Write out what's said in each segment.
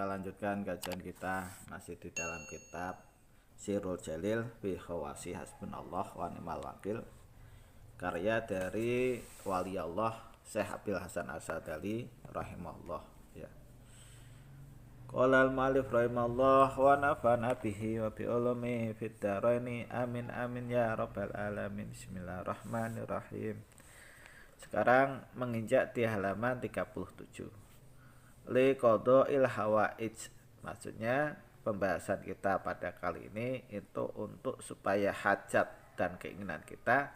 kita lanjutkan kajian kita masih di dalam kitab Sirrul Jalil fi Khawasi Hasbunallah wa Ni'mal Wakil, karya dari wali Allah Syekh Abil Hasan Asadali rahimahullah ya. Qala al-mu'allif rahimahullah wa nafa'ana bihi wa bi ulumi fid dharaini amin amin ya rabbal alamin. Bismillahirrahmanirrahim. Sekarang menginjak di halaman 37. Li qada'il hawaij, maksudnya pembahasan kita pada kali ini itu untuk supaya hajat dan keinginan kita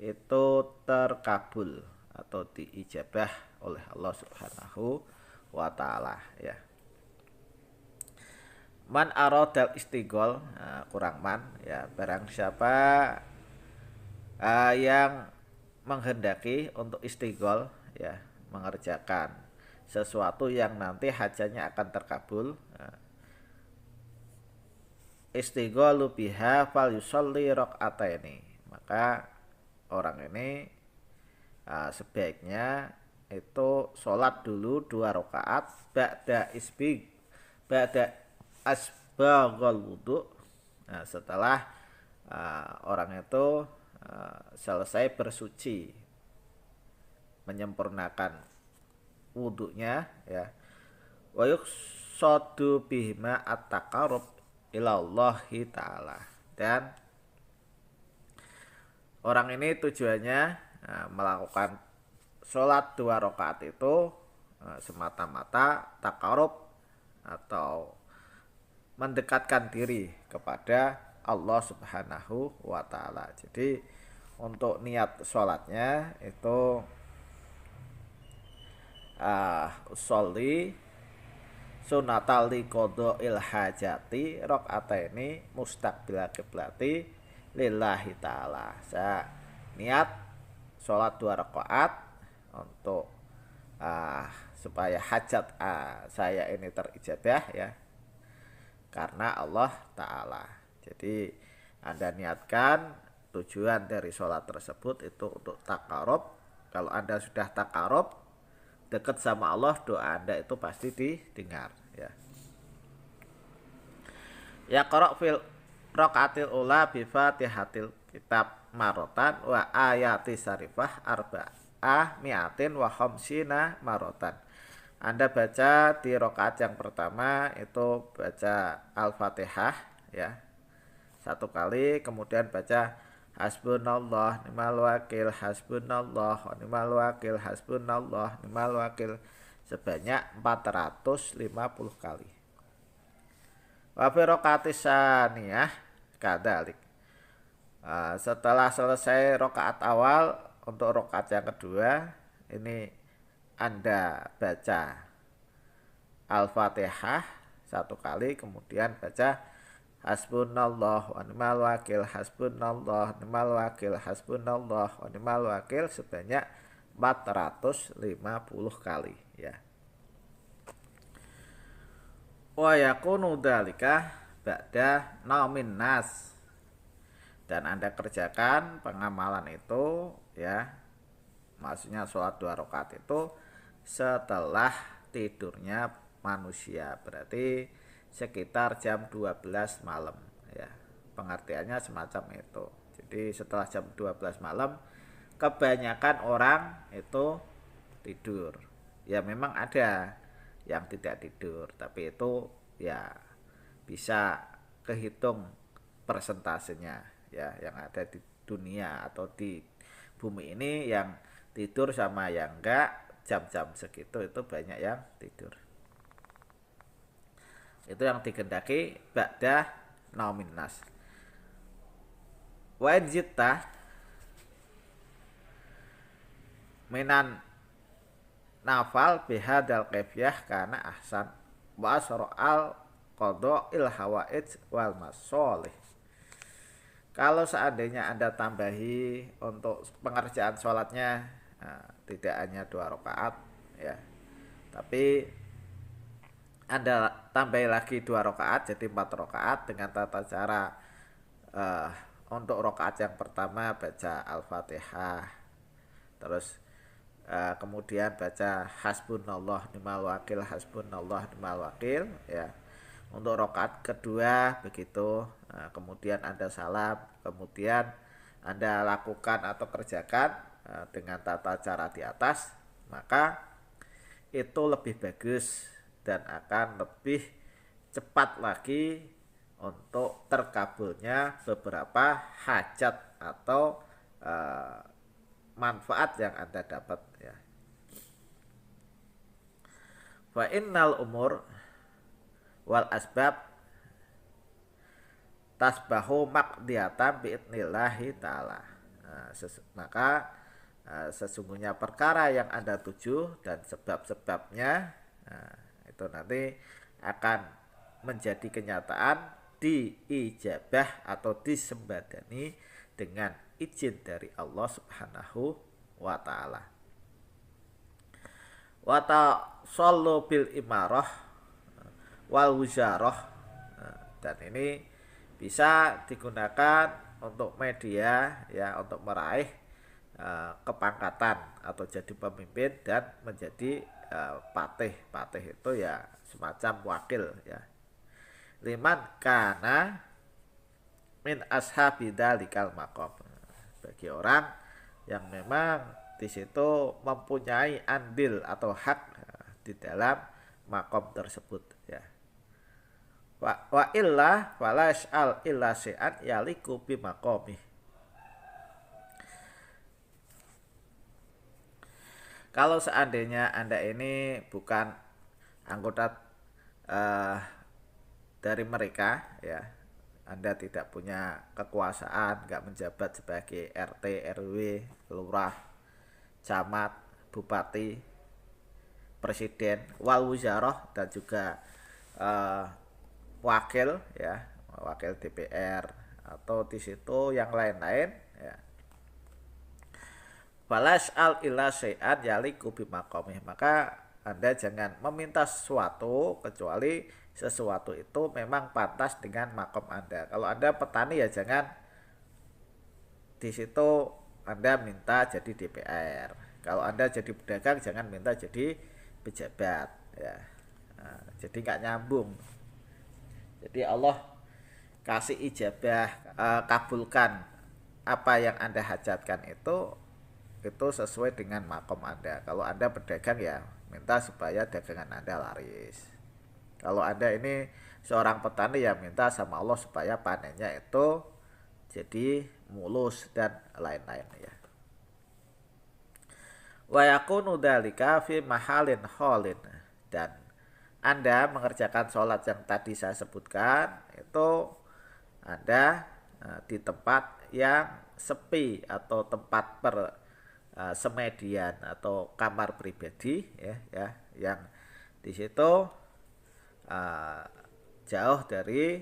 itu terkabul atau diijabah oleh Allah Subhanahu wa taala ya. Man aradal istighol, kurang man ya, barang siapa yang menghendaki untuk istighol ya, mengerjakan sesuatu yang nanti hajatnya akan terkabul, istighalu biha fal yusolli rakaataini, maka orang ini sebaiknya itu sholat dulu 2 rakaat ba'da asbaghal wudu. Setelah orang itu selesai bersuci, menyempurnakan wudunya ya, wa yuqsadu bihima at-taqarrub ilallahi ta'ala, dan orang ini tujuannya melakukan sholat 2 rakaat itu semata-mata taqarrub atau mendekatkan diri kepada Allah Subhanahu wa taala. Jadi untuk niat sholatnya itu usolli sunatal li qada'il hajati rakaataini mustaqbil qiblati lillahi ta'ala. Saya niat sholat 2 rakaat untuk supaya hajat saya ini terijabah ya, karena Allah ta'ala. Jadi Anda niatkan tujuan dari sholat tersebut itu untuk taqarrub. Kalau Anda sudah taqarrub, dekat sama Allah, doa Anda itu pasti didengar ya. Ya qara' fil rakaatil ula bi Fatihatil kitab marotan wa ayati sarifah arba'ah mi'atin wa khamsina marotan. Anda baca di rakaat yang pertama itu baca Al-Fatihah ya 1 kali, kemudian baca hasbunallah ni'mal wakil, hasbunallah wa ni'mal wakil, hasbunallah ni'mal wakil sebanyak 450 kali. Wa fi rakaatis tsaniyah kadzalik. Setelah selesai rakaat awal, untuk rakaat yang kedua ini Anda baca Al-Fatihah 1 kali, kemudian baca hasbunallah wa ni'mal wakil, hasbunallah ni'mal wakil, hasbunallah wa ni'mal wakil sebanyak 450 kali ya. Wa yakunu dzalika ba'da naumin nas, dan Anda kerjakan pengamalan itu ya, maksudnya sholat 2 rakaat itu setelah tidurnya manusia, berarti sekitar jam 12 malam ya, pengertiannya semacam itu. Jadi setelah jam 12 malam kebanyakan orang itu tidur ya. Memang ada yang tidak tidur, tapi itu ya bisa kehitung persentasenya ya, yang ada di dunia atau di bumi ini, yang tidur sama yang enggak, jam-jam segitu itu banyak yang tidur. Itu yang dikehendaki ba'da naumin nas. Wa injitta minan nafal bihadal kaifiyah kana ahsan wa asra'al qada'il hawaij wal masolih. Kalau seandainya Anda tambahi untuk pengerjaan sholatnya tidak hanya 2 rakaat ya, tapi Anda tambahi lagi 2 rakaat jadi 4 rakaat dengan tata cara untuk rakaat yang pertama baca Al-Fatihah, terus kemudian baca hasbunallah ni'mal wakil, hasbunallah ni'mal wakil, ya. Untuk rakaat kedua begitu. Kemudian Anda salam, kemudian Anda lakukan atau kerjakan dengan tata cara di atas, maka itu lebih bagus dan akan lebih cepat lagi untuk terkabulnya beberapa hajat atau manfaat yang Anda dapat, ya. Wa innal umur wal asbab tasbahu maqdiyatan biidnillahi ta'ala. Maka sesungguhnya perkara yang Anda tuju dan sebab-sebabnya itu nanti akan menjadi kenyataan diijabah atau disembadani dengan izin dari Allah Subhanahu wa ta'ala. Wa tasallu bil imarah wal wuzarah, dan ini bisa digunakan untuk media, ya, untuk meraih kepangkatan atau jadi pemimpin dan menjadi patih. Patih itu ya semacam wakil, ya. Liman kana min ashabi dalikal maqam, bagi orang yang memang di situ mempunyai andil atau hak di dalam makom tersebut, ya. Wa illa fala yas'al illa syai'an yaliku bi maqamih. Kalau seandainya Anda ini bukan anggota dari mereka, ya, Anda tidak punya kekuasaan, nggak menjabat sebagai RT, RW, lurah, camat, bupati, presiden, wal wuzarah, dan juga wakil, ya, wakil DPR atau di situ yang lain-lain, ya. Balas al ila syai'an yaliku bimaqamih, maka Anda jangan meminta sesuatu kecuali sesuatu itu memang pantas dengan makom Anda. Kalau Anda petani, ya jangan di situ Anda minta jadi DPR. Kalau Anda jadi pedagang, jangan minta jadi pejabat, ya. Nah, jadi nggak nyambung. Jadi Allah kasih ijabah, kabulkan apa yang Anda hajatkan itu sesuai dengan makom Anda. Kalau Anda pedagang, ya minta supaya dagangan Anda laris. Kalau Anda ini seorang petani, ya minta sama Allah supaya panennya itu jadi mulus dan lain-lain, ya. Wa yakunu dzalika fi mahalin khalin, dan Anda mengerjakan sholat yang tadi saya sebutkan itu Anda di tempat yang sepi atau tempat semedian atau kamar pribadi, ya, yang di situ jauh dari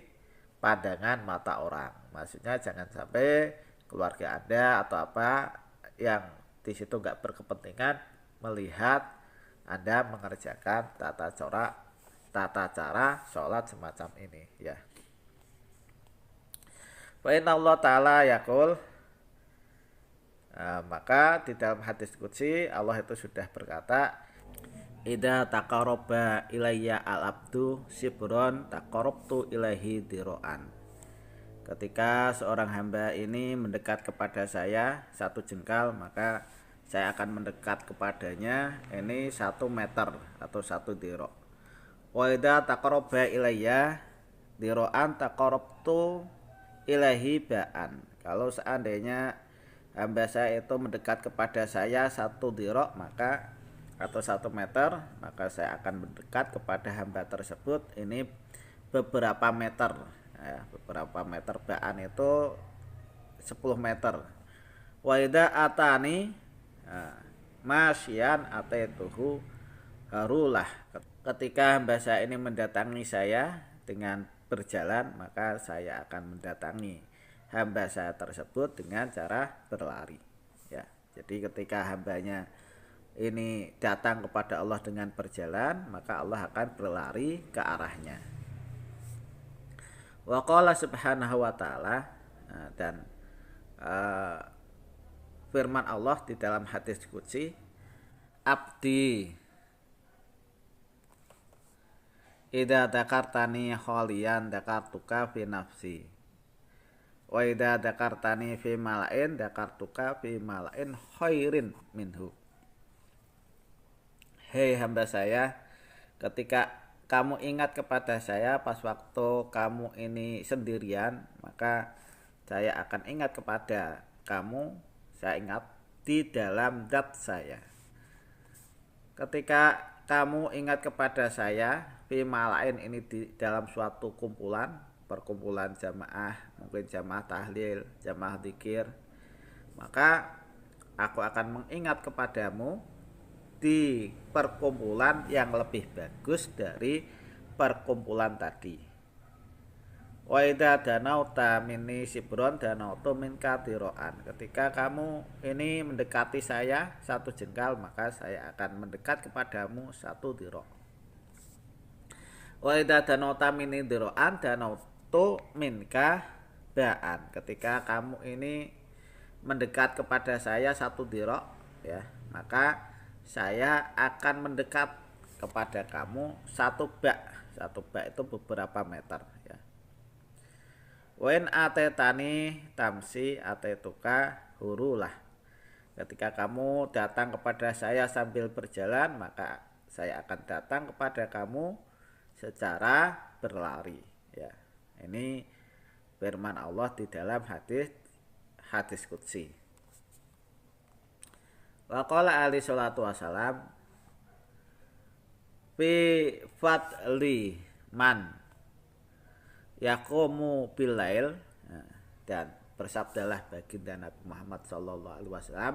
pandangan mata orang. Maksudnya jangan sampai keluarga Anda atau apa yang di situ nggak berkepentingan melihat Anda mengerjakan tata cara sholat semacam ini, ya. Wa inna Allah ta'ala yaqul, maka di dalam hadis qudsi Allah itu sudah berkata, idza taqarraba ilayya al-abdu sibron taqarrabtu ilaihi diro'an. Ketika seorang hamba ini mendekat kepada saya 1 jengkal, maka saya akan mendekat kepadanya ini 1 meter atau 1 diro'. Wa idza taqarraba ilayya diro'an taqarrabtu ilaihi ba'an. Kalau seandainya hamba saya itu mendekat kepada saya 1 diro', maka atau 1 meter, maka saya akan mendekat kepada hamba tersebut ini beberapa meter, ya, beberapa meter. Ba'an itu 10 meter. Wa idza atani masyian ataituhu harulah. Ketika hamba saya ini mendatangi saya dengan berjalan, maka saya akan mendatangi hamba saya tersebut dengan cara berlari, ya. Jadi ketika hambanya ini datang kepada Allah dengan berjalan, maka Allah akan berlari ke arahnya. Wa qala subhanahu wa ta'ala, dan firman Allah di dalam hadis qudsi, abdi idza dzakartani kholian dzakartuka fi nafsi wa idza dzakartani fi malain dzakartuka fi malain khairin minhu. Hei hamba saya, ketika kamu ingat kepada saya pas waktu kamu ini sendirian, maka saya akan ingat kepada kamu, saya ingat di dalam zat saya. Ketika kamu ingat kepada saya, fi malain ini di dalam suatu kumpulan, perkumpulan jamaah, mungkin jamaah tahlil, jamaah zikir, maka aku akan mengingat kepadamu di perkumpulan yang lebih bagus dari perkumpulan tadi. Wa idza danauta minni sibron danautu minka tiroan. Ketika kamu ini mendekati saya satu jengkal, maka saya akan mendekat kepadamu satu tiro. Wa idza danauta minni tiroan danautu minka ba'an. Ketika kamu ini mendekat kepada saya satu tiro, ya, maka saya akan mendekat kepada kamu satu bak. Satu bak itu beberapa meter, ya. Wen atetani tamsi atetuka hurulah. Ketika kamu datang kepada saya sambil berjalan, maka saya akan datang kepada kamu secara berlari, ya. Ini firman Allah di dalam hadis qudsi. Wa qala ali sholatu wassalam fi fadli man yaqumu bilail, dan bersabdalah baginda Nabi Muhammad sallallahu alaihi wasallam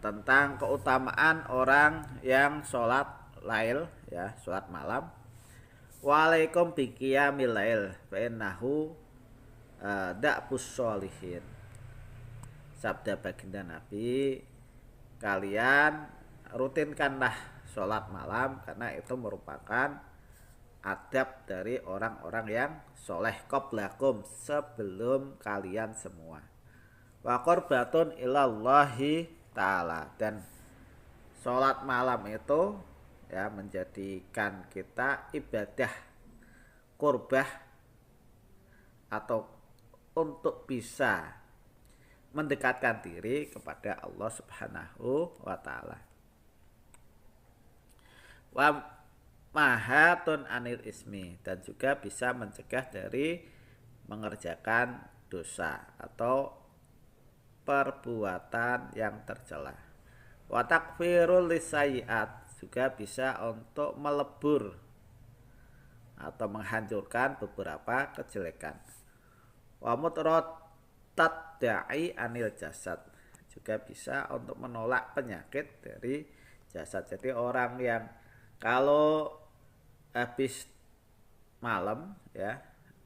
tentang keutamaan orang yang sholat lail, ya, sholat malam. Waalaikum biqiyamil lail fa innahu da'bus sholihin. Sabda baginda Nabi, kalian rutinkanlah sholat malam karena itu merupakan adab dari orang-orang yang soleh qablakum, sebelum kalian semua. Wa qurbatun ilallahi ta'ala, dan sholat malam itu, ya, menjadikan kita ibadah qurbah atau untuk bisa mendekatkan diri kepada Allah Subhanahu wa ta'ala. Wa mahatun anil ismi, dan juga bisa mencegah dari mengerjakan dosa atau perbuatan yang tercela. Wa takfirul lisayiat, juga bisa untuk melebur atau menghancurkan beberapa kejelekan. Wa mutratat da'i anil jasad, juga bisa untuk menolak penyakit dari jasad. Jadi orang yang kalau habis malam, ya,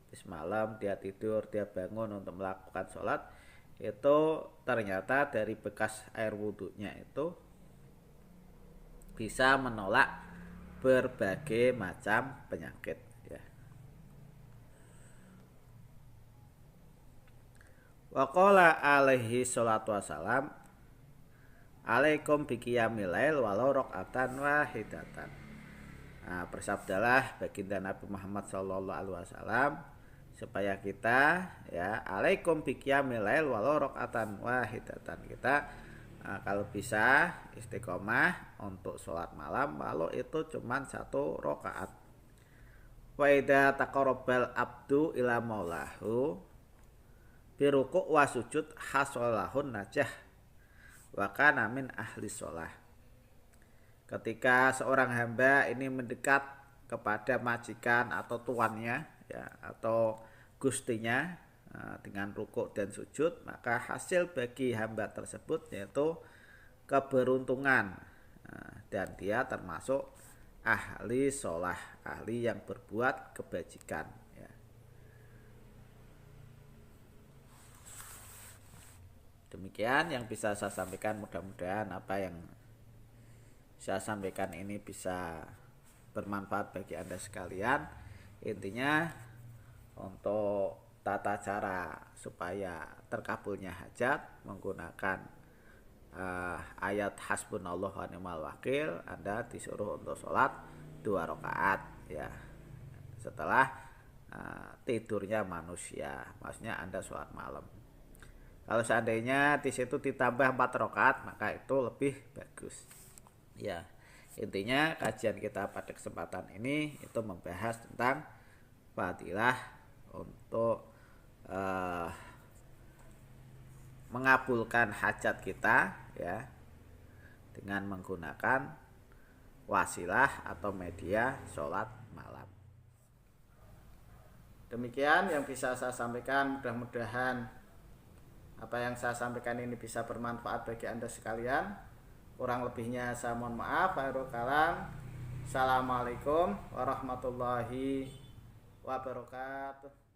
habis malam dia tidur, dia bangun untuk melakukan sholat, itu ternyata dari bekas air wudhunya itu bisa menolak berbagai macam penyakit, ya. Wa qala alaihi sholatu wassalam alaikum biqiyamil lail walau raqatan wahidatan. Nah, bersabdalah baginda Nabi Muhammad sallallahu alaihi wasallam supaya kita, ya, alaikum biqiyamil lail walau raqatan wahidatan. Kita kalau bisa istiqomah untuk sholat malam walau itu cuma satu rakaat. Wa idza taqarrabal abdu ila maulahu biruku' wa sujud hasolahun najah wa kana min ahli sholah. Ketika seorang hamba ini mendekat kepada majikan atau tuannya, ya, atau gustinya dengan rukuk dan sujud, maka hasil bagi hamba tersebut yaitu keberuntungan, dan dia termasuk ahli sholah, ahli yang berbuat kebajikan, ya. Demikian yang bisa saya sampaikan, mudah-mudahan apa yang saya sampaikan ini bisa bermanfaat bagi Anda sekalian. Intinya untuk tata cara supaya terkabulnya hajat menggunakan ayat hasbunallah wa ni'mal wakil, Anda disuruh untuk sholat 2 rakaat ya. Setelah tidurnya manusia, maksudnya Anda sholat malam. Kalau seandainya di situ ditambah 4 rakaat, maka itu lebih bagus. Ya, intinya kajian kita pada kesempatan ini itu membahas tentang fadilah untuk mengabulkan hajat kita ya dengan menggunakan wasilah atau media sholat malam. Demikian yang bisa saya sampaikan, mudah-mudahan apa yang saya sampaikan ini bisa bermanfaat bagi Anda sekalian. Kurang lebihnya saya mohon maaf. Akhirul kalam. Assalamualaikum warahmatullahi wabarakatuh.